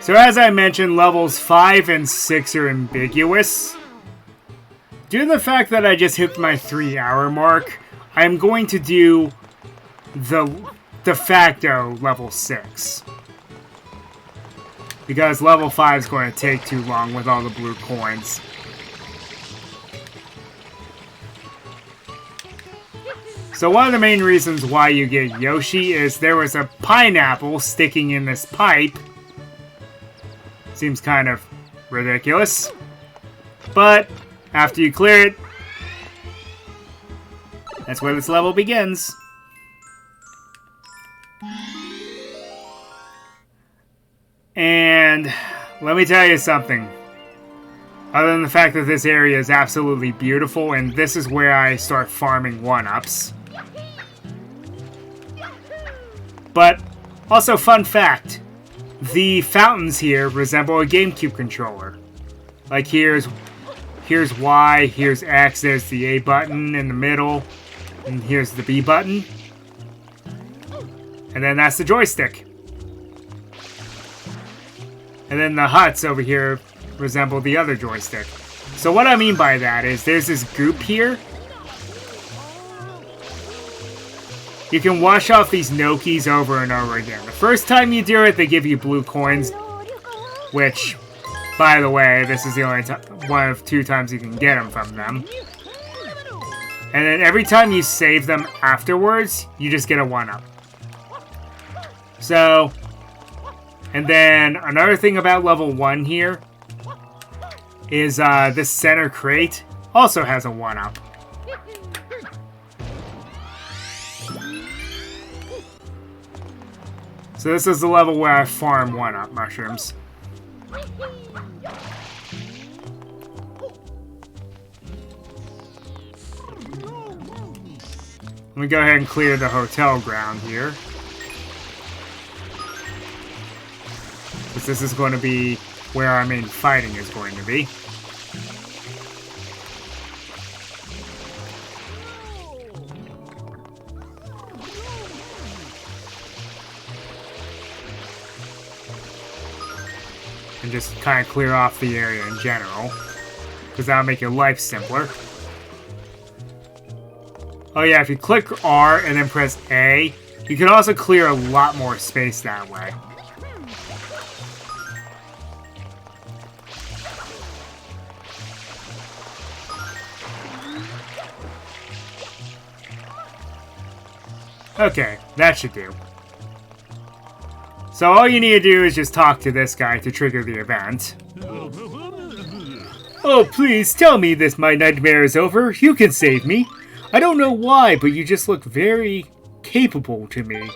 So as I mentioned, levels 5 and 6 are ambiguous. Due to the fact that I just hit my 3-hour mark, I'm going to do the de facto level 6. Because level 5 is going to take too long with all the blue coins. So one of the main reasons why you get Yoshi is there was a pineapple sticking in this pipe. Seems kind of ridiculous. But after you clear it, that's where this level begins. And let me tell you something. Other than the fact that this area is absolutely beautiful, and this is where I start farming 1-ups. But also, fun fact. The fountains here resemble a GameCube controller. Like here's Y, here's X, there's the A button in the middle, and here's the B button. And then that's the joystick. And then the huts over here resemble the other joystick. So what I mean by that is there's this goop here. You can wash off these Nokis over and over again. The first time you do it, they give you blue coins. Which, by the way, this is the only one of 2 times you can get them from them. And then every time you save them afterwards, you just get a 1-up. So, and then another thing about level 1 here is this center crate also has a 1-up. So this is the level where I farm 1-up mushrooms. Let me go ahead and clear the hotel ground here. Because this is going to be where our main fighting is going to be. And just kind of clear off the area in general. Because that'll make your life simpler. Oh yeah, if you click R and then press A, you can also clear a lot more space that way. Okay, that should do. So all you need to do is just talk to this guy to trigger the event. Oh, please, tell me this my nightmare is over. You can save me. I don't know why, but you just look very capable to me.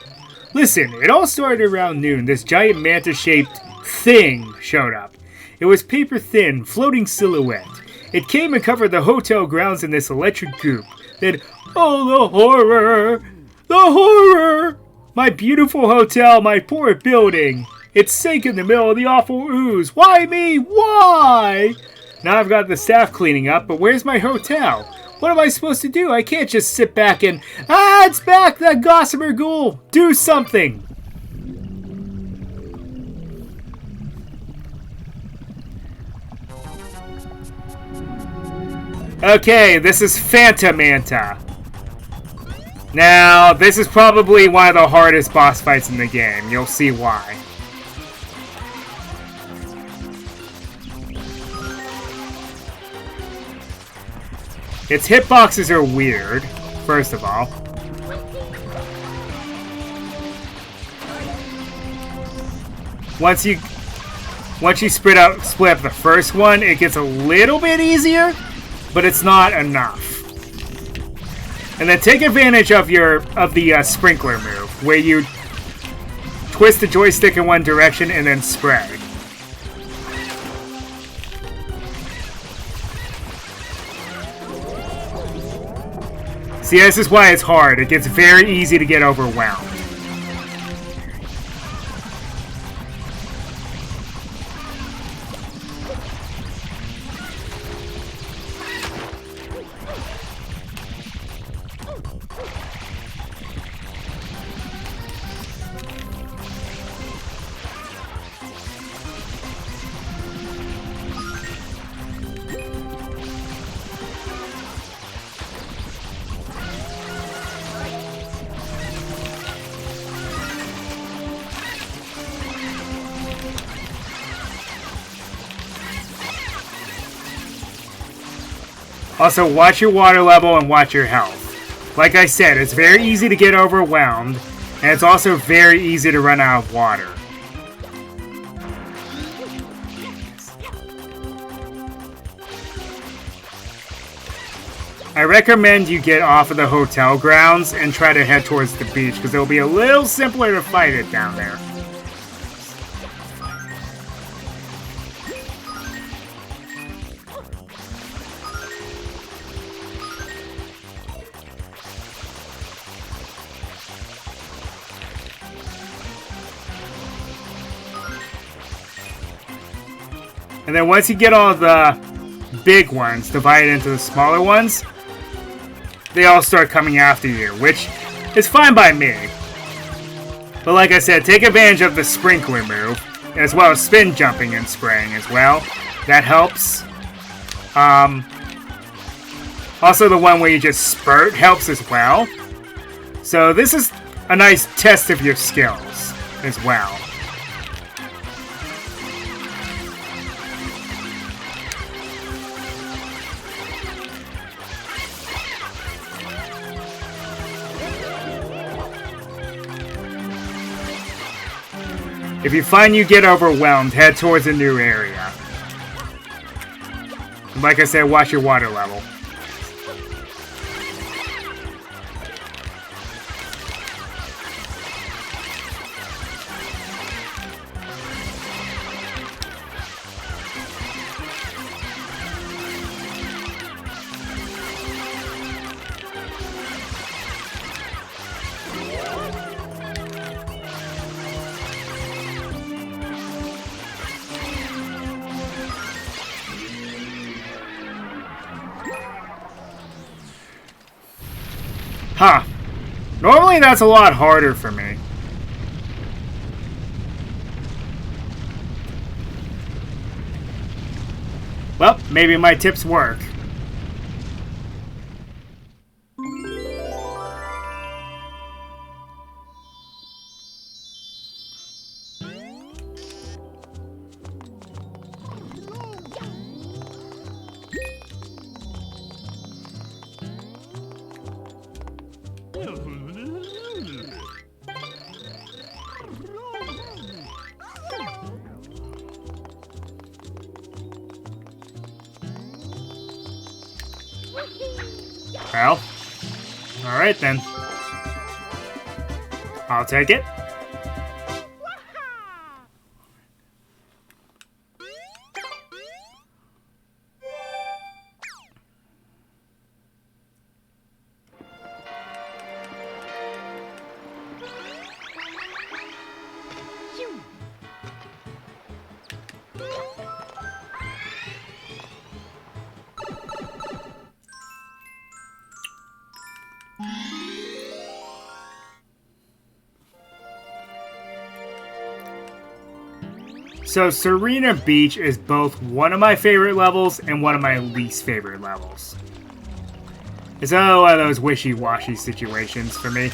Listen, it all started around noon. This giant manta-shaped thing showed up. It was paper thin, floating silhouette. It came and covered the hotel grounds in this electric goop. Then, oh, the horror! The horror! My beautiful hotel, my poor building. It sank in the middle of the awful ooze. Why me? Why? Now I've got the staff cleaning up, but where's my hotel? What am I supposed to do? I can't just sit back and... Ah, it's back, that Gossamer Ghoul! Do something! Okay, this is Phantomanta. Now, this is probably one of the hardest boss fights in the game. You'll see why. Its hitboxes are weird, first of all. Once you split up the first one, it gets a little bit easier, but it's not enough. And then take advantage of the sprinkler move, where you twist the joystick in one direction and then spray. See, this is why it's hard. It gets very easy to get overwhelmed. Also, watch your water level and watch your health. Like I said, it's very easy to get overwhelmed, and it's also very easy to run out of water. I recommend you get off of the hotel grounds and try to head towards the beach, because it'll be a little simpler to fight it down there. And then once you get all the big ones divided into the smaller ones, they all start coming after you, which is fine by me. But like I said, take advantage of the sprinkler move, as well as spin jumping and spraying as well. That helps. Also the one where you just spurt helps as well. So this is a nice test of your skills as well. If you find you get overwhelmed, head towards a new area. Like I said, watch your water level. Huh. Normally that's a lot harder for me. Well, maybe my tips work. Well, alright then. I'll take it. So Serena Beach is both one of my favorite levels and one of my least favorite levels. It's another one of those wishy-washy situations for me.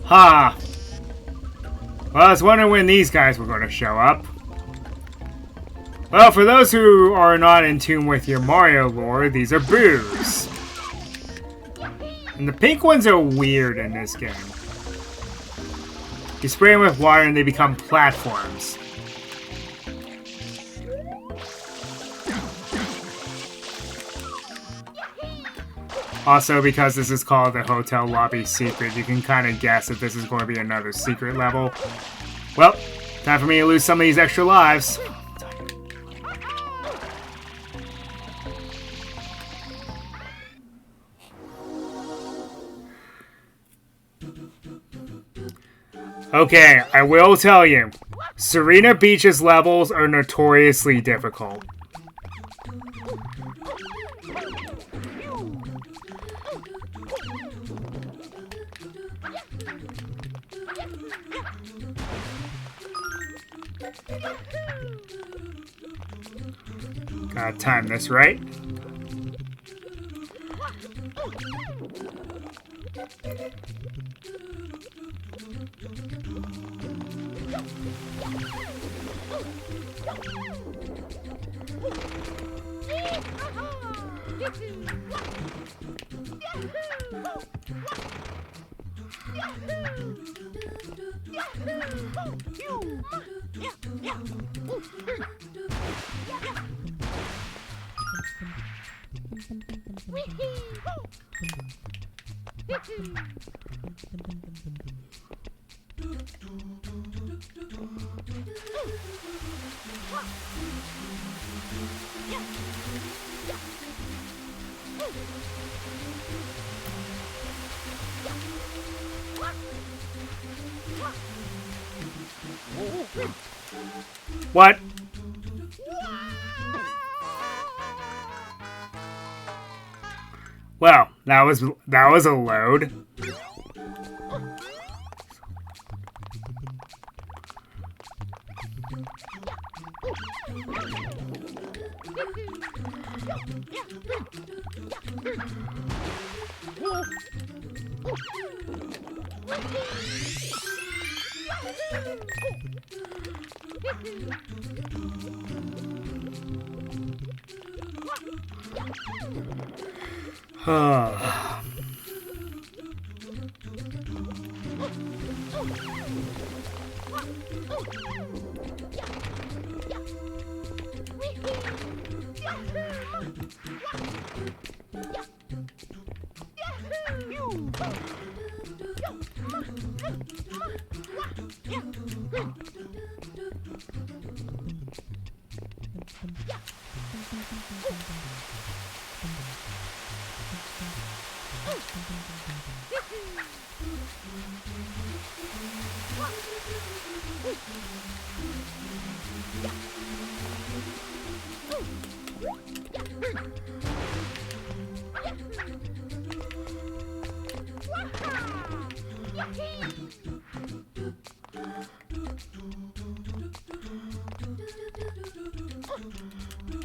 Ha! Well, I was wondering when these guys were going to show up. Well, for those who are not in tune with your Mario lore, these are boos. And the pink ones are weird in this game. You spray them with water and they become platforms. Also, because this is called the Hotel Lobby Secret, you can kind of guess if this is going to be another secret level. Well, time for me to lose some of these extra lives. Okay, I will tell you. Serena Beach's levels are notoriously difficult. Gotta time this right. What? Well, that was a load.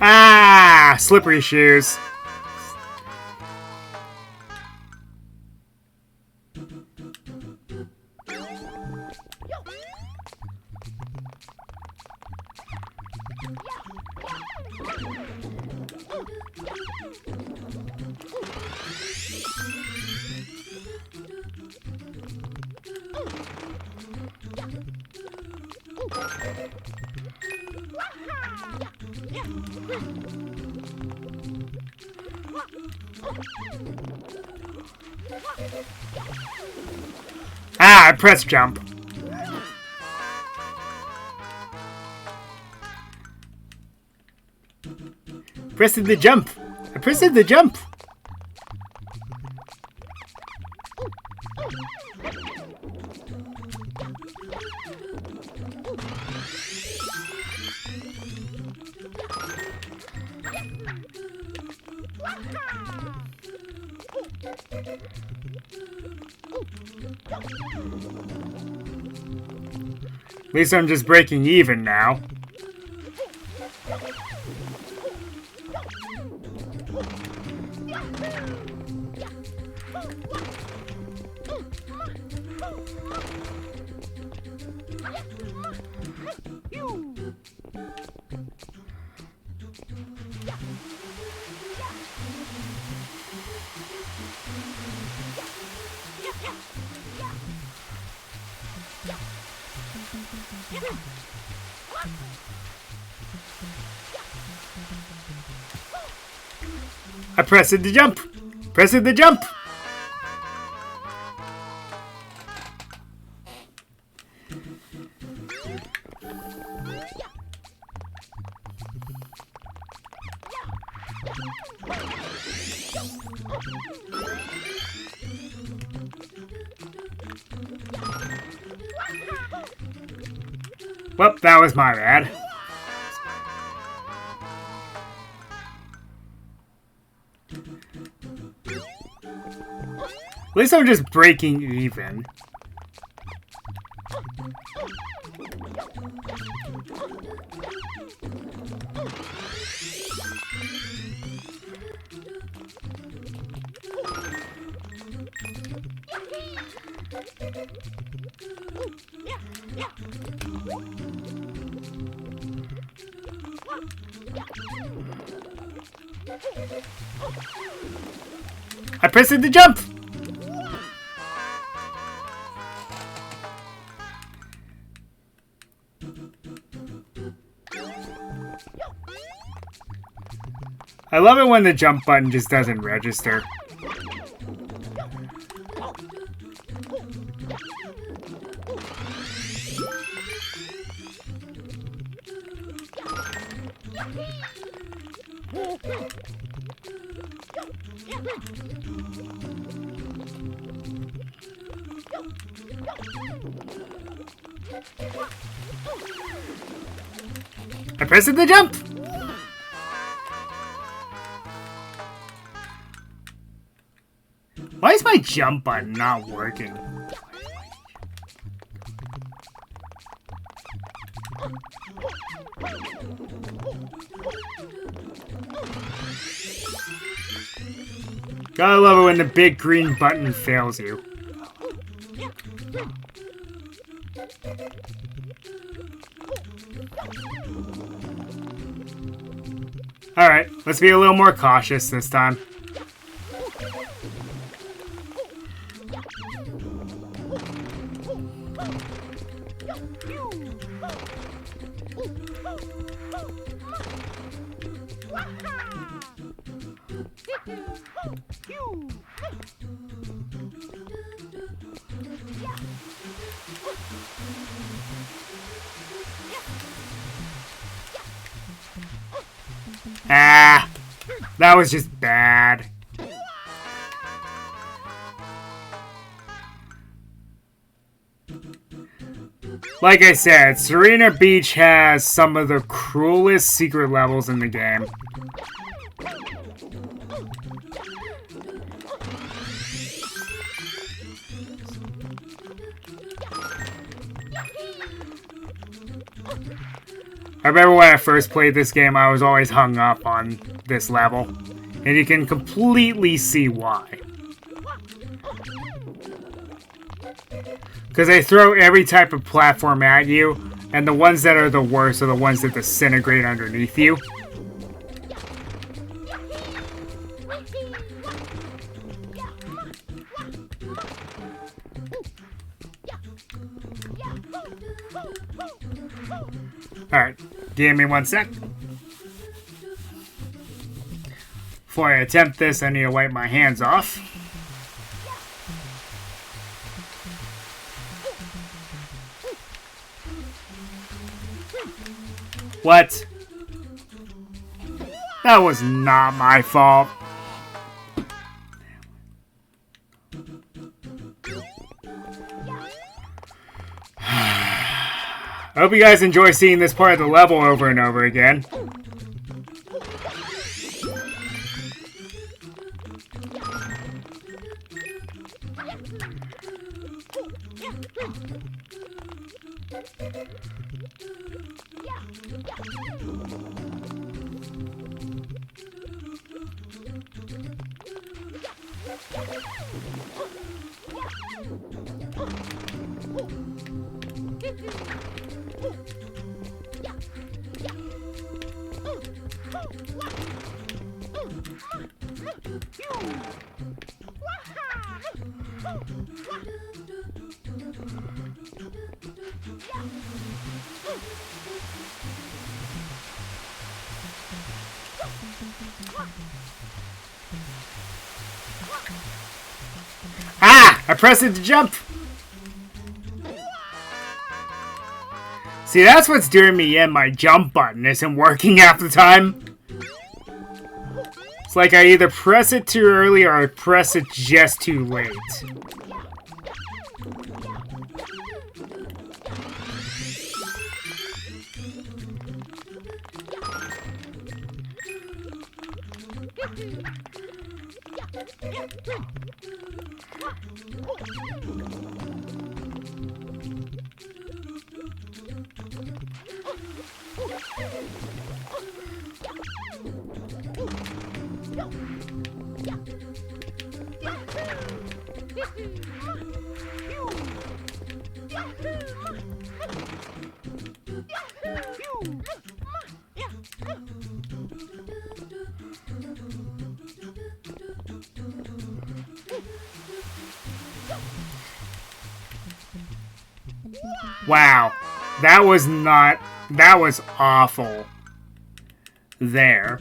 Ah, slippery shoes. Ah, I pressed jump. Pressing the jump. I pressed the jump. At least I'm just breaking even now. I pressed the jump. Pressing the jump. Well, that was my bad. At least I'm just breaking even. I pressed it to jump! I love it when the jump button just doesn't register. I pressed it to jump! Why is my jump button not working? Gotta love it when the big green button fails you. Alright, let's be a little more cautious this time. Ah, that was just bad. Like I said, Serena Beach has some of the cruelest secret levels in the game. I remember when I first played this game, I was always hung up on this level. And you can completely see why. Because they throw every type of platform at you, and the ones that are the worst are the ones that disintegrate underneath you. Alright, give me 1 sec. Before I attempt this, I need to wipe my hands off. What? That was not my fault. I hope you guys enjoy seeing this part of the level over and over again. Ah! I pressed it to jump! See, that's what's doing me in. My jump button isn't working half the time. It's like I either press it too early or I press it just too late. Wow. That was awful. There.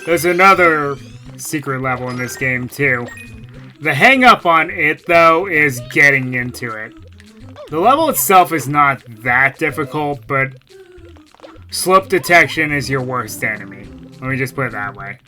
There's another secret level in this game, too. The hang-up on it, though, is getting into it. The level itself is not that difficult, but slope detection is your worst enemy. Let me just put it that way.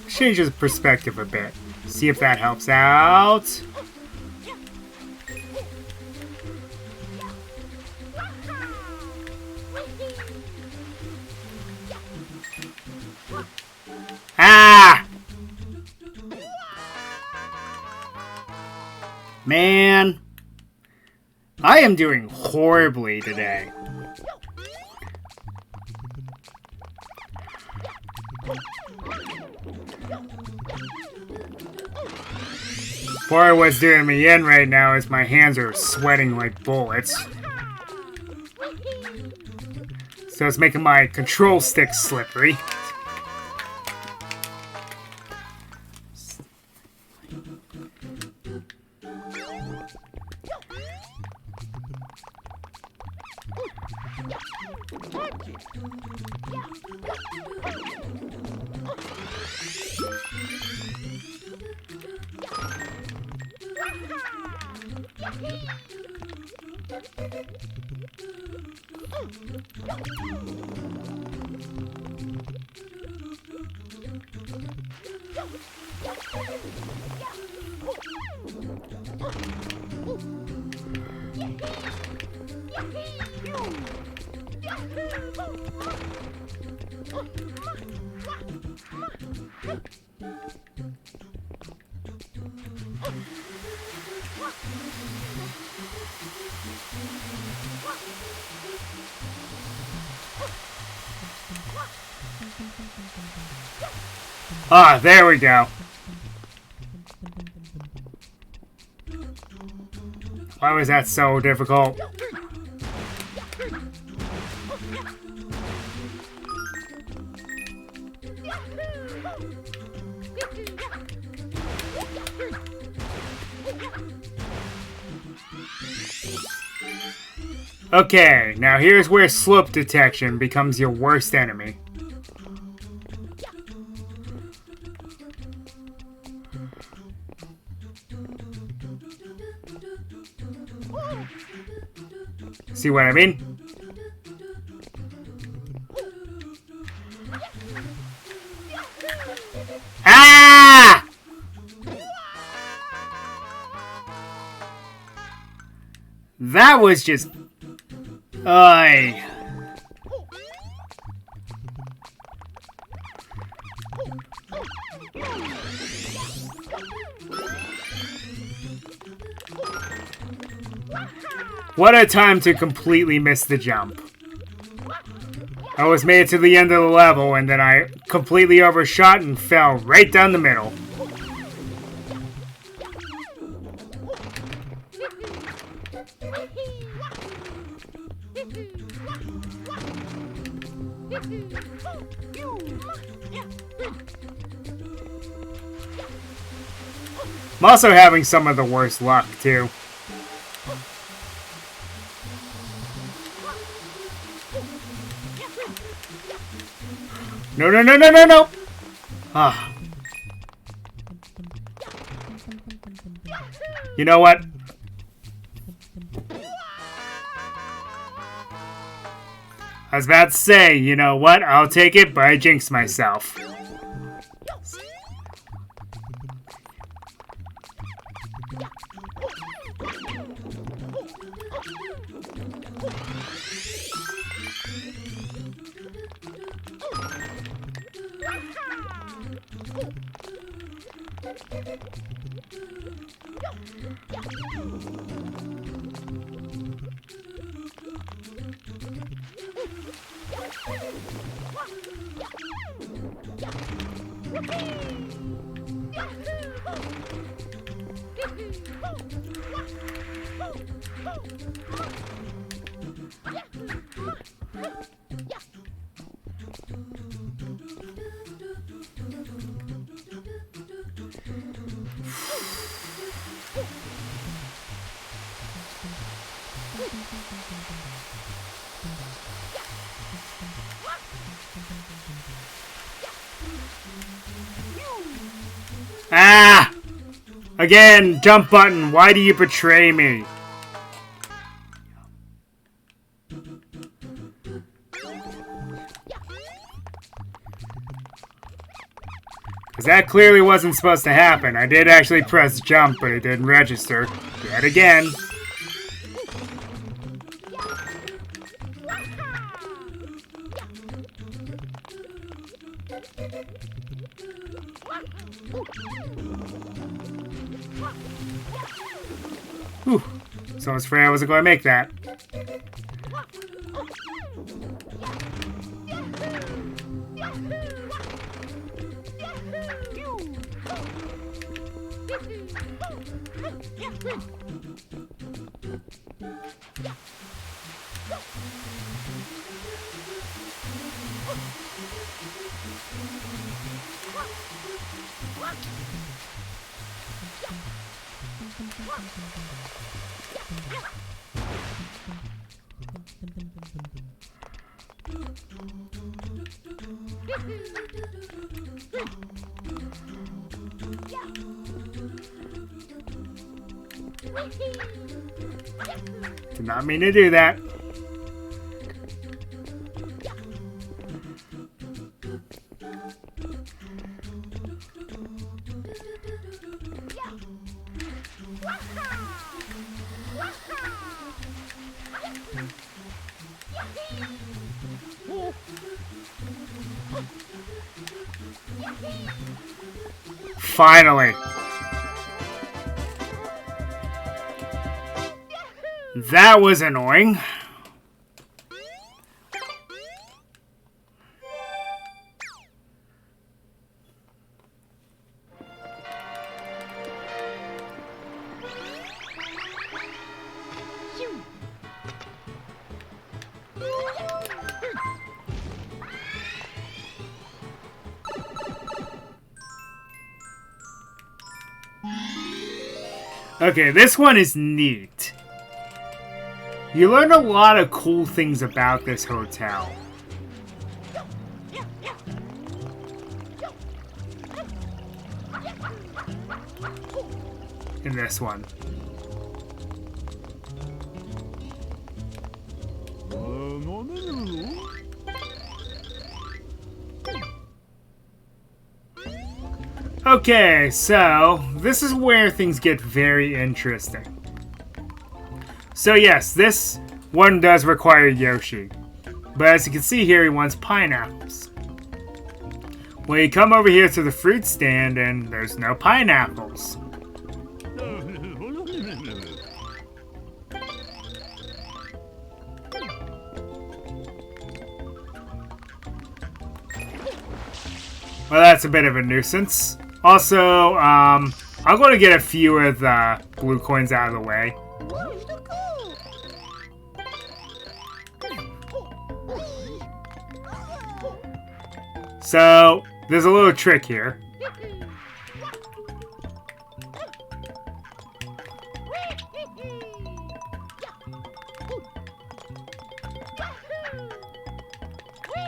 Change his perspective a bit. See if that helps out. Ah! Man, I am doing horribly today. Boy, what's doing me in right now is my hands are sweating like bullets. So it's making my control stick slippery. Ah, there we go. Why was that so difficult? Okay, now here's where slope detection becomes your worst enemy. See what I mean? Ah! That was just... What a time to completely miss the jump. I was made it to the end of the level, and then I completely overshot and fell right down the middle. I'm also having some of the worst luck, too. No, no, no, no, no, no! Ah. You know what? I was about to say, you know what? I'll take it, but I jinxed myself. Ah! Again, jump button, why do you betray me? Because that clearly wasn't supposed to happen. I did actually press jump, but it didn't register. Yet again. Whew. So I was afraid I wasn't going to make that. Did not mean to do that. Finally. That was annoying. Okay, this one is neat. You learn a lot of cool things about this hotel. In this one. Okay, so this is where things get very interesting. So yes, this one does require Yoshi. But as you can see here, he wants pineapples. Well, you come over here to the fruit stand and there's no pineapples. Well, that's a bit of a nuisance. Also, I'm going to get a few of the blue coins out of the way. So, there's a little trick here.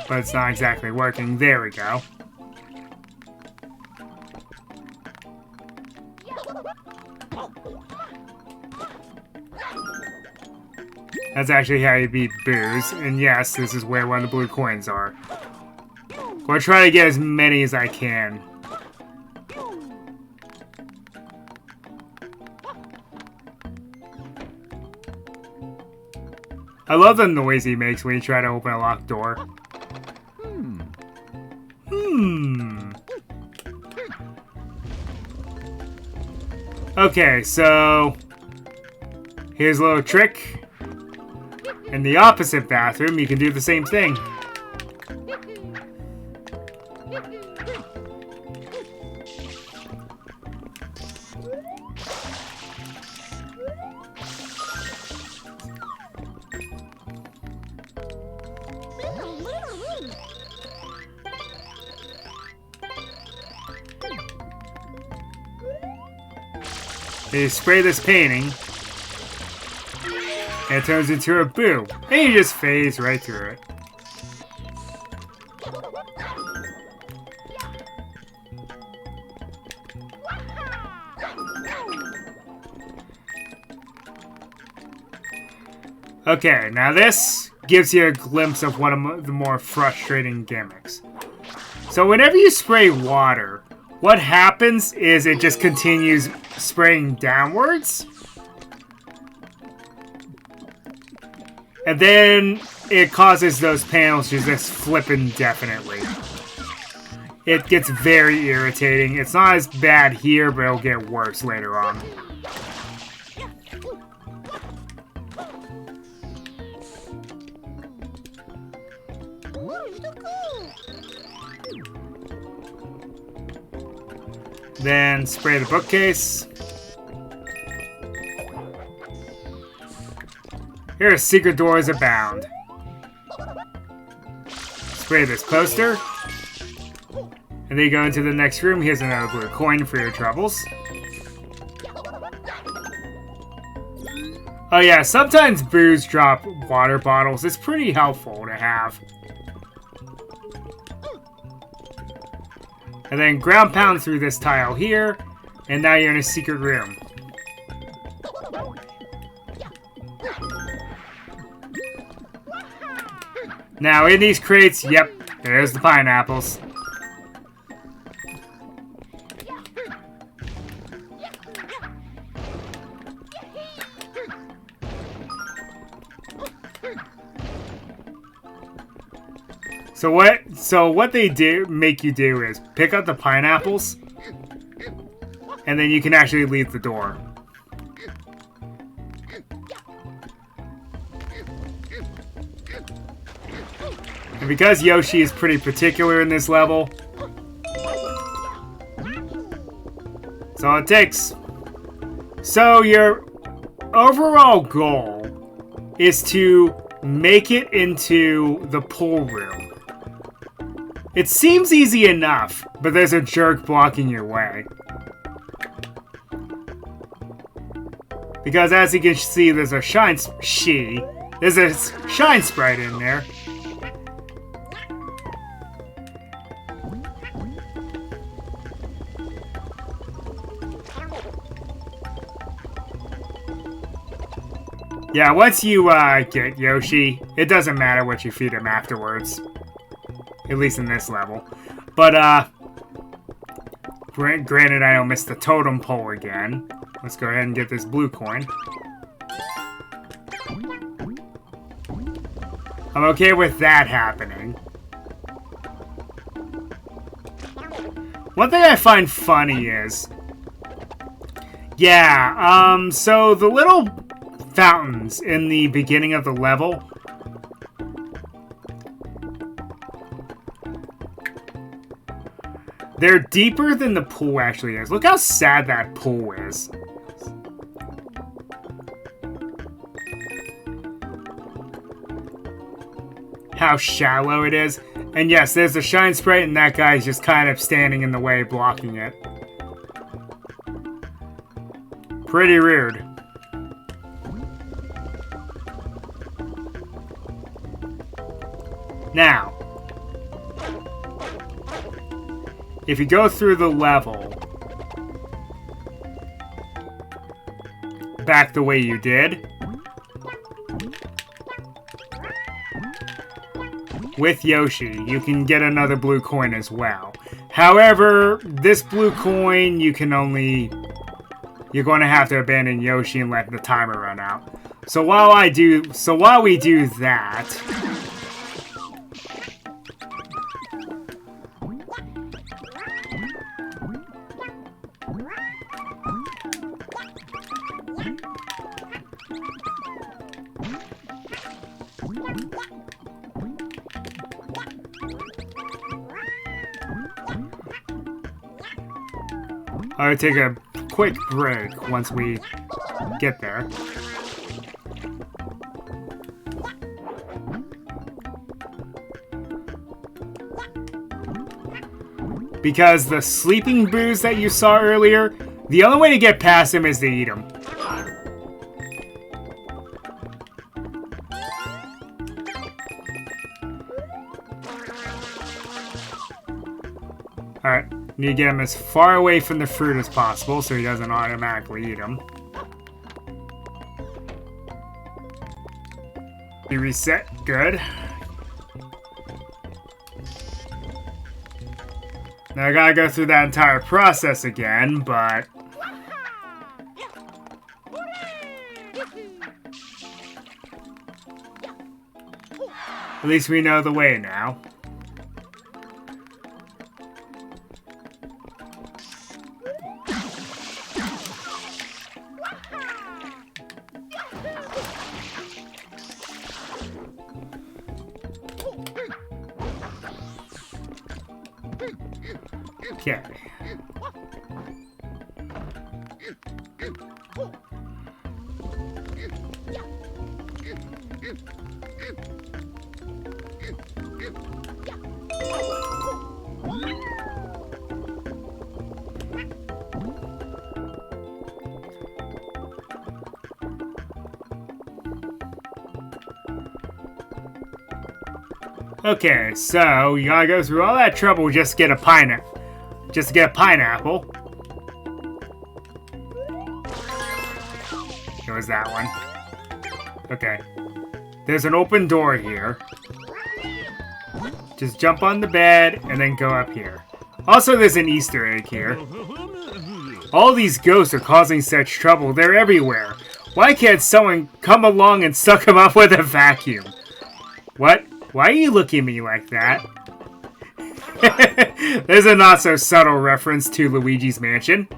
But it's not exactly working. There we go. That's actually how you beat Boos. And yes, this is where one of the blue coins are. I'll try to get as many as I can. I love the noise he makes when you try to open a locked door. Okay, so here's a little trick. In the opposite bathroom, you can do the same thing. You spray this painting, and it turns into a boo. And you just phase right through it. Okay, now this gives you a glimpse of one of the more frustrating gimmicks. So whenever you spray water, what happens is it just continues spraying downwards. And then it causes those panels to just flip indefinitely. It gets very irritating. It's not as bad here, but it'll get worse later on. Then spray the bookcase. Here, secret doors abound. Spray this poster. And then you go into the next room. Here's another blue coin for your troubles. Oh yeah, sometimes Boos drop water bottles. It's pretty helpful to have. And then ground pound through this tile here. And now you're in a secret room. Now in these crates, yep, there's the pineapples. So what they make you do is pick up the pineapples, and then you can actually leave the door. And because Yoshi is pretty particular in this level, that's all it takes. So your overall goal is to make it into the pool room. It seems easy enough, but there's a jerk blocking your way. Because as you can see, there's a shine sprite in there. Yeah, once you get Yoshi, it doesn't matter what you feed him afterwards. At least in this level. But, granted I don't miss the totem pole again. Let's go ahead and get this blue coin. I'm okay with that happening. One thing I find funny is... Yeah, so the little fountains in the beginning of the level... They're deeper than the pool actually is. Look how sad that pool is. How shallow it is. And yes, there's a Shine Sprite, and that guy's just kind of standing in the way, blocking it. Pretty rude. Now, if you go through the level back the way you did, with Yoshi, you can get another blue coin as well. However, this blue coin, you're going to have to abandon Yoshi and let the timer run out. So while we do that, I would take a quick break once we get there. Because the sleeping Boos that you saw earlier, the only way to get past him is to eat him. Alright, need to get him as far away from the fruit as possible so he doesn't automatically eat him. He reset, good. Now I gotta go through that entire process again, but... at least we know the way now. Okay. Okay, so you gotta go through all that trouble just to get a pineapple. Just to get a pineapple. It was that one. Okay. There's an open door here. Just jump on the bed and then go up here. Also, there's an Easter egg here. All these ghosts are causing such trouble. They're everywhere. Why can't someone come along and suck them up with a vacuum? What? Why are you looking at me like that? There's a not-so-subtle reference to Luigi's Mansion.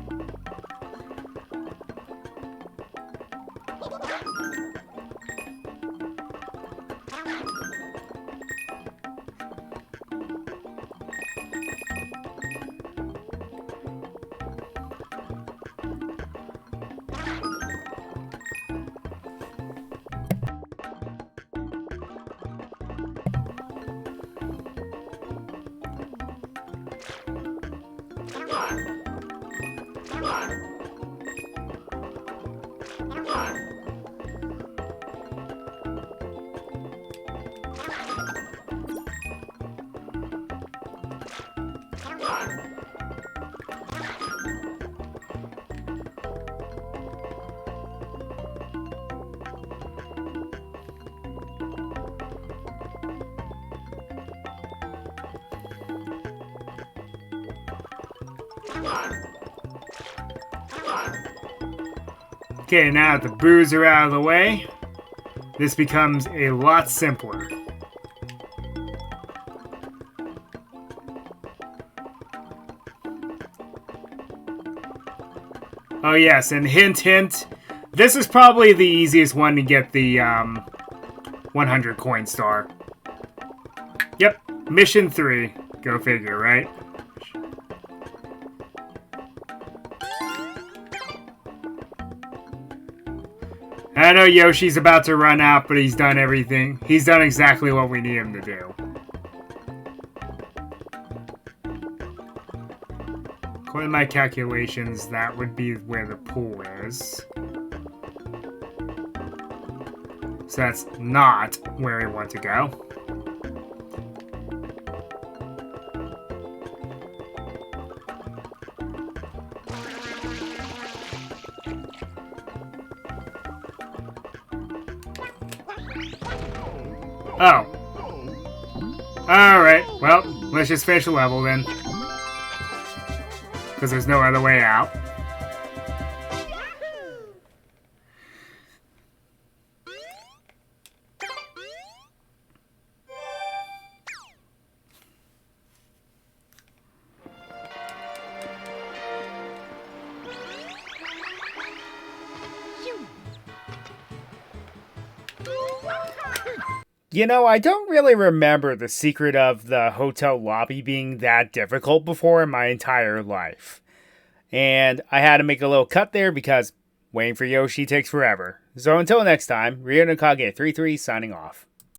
Okay, now that the Boos are out of the way, this becomes a lot simpler. Oh yes, and hint hint, this is probably the easiest one to get the 100 coin star. Yep, mission 3. Go figure, right? I know Yoshi's about to run out, but he's done everything. He's done exactly what we need him to do. According to my calculations, that would be where the pool is. So that's not where we want to go. Oh. Alright, well, let's just finish the level then. Because there's no other way out. You know, I don't really remember the secret of the hotel lobby being that difficult before in my entire life. And I had to make a little cut there because waiting for Yoshi takes forever. So until next time, Ryo Nakage 33 signing off.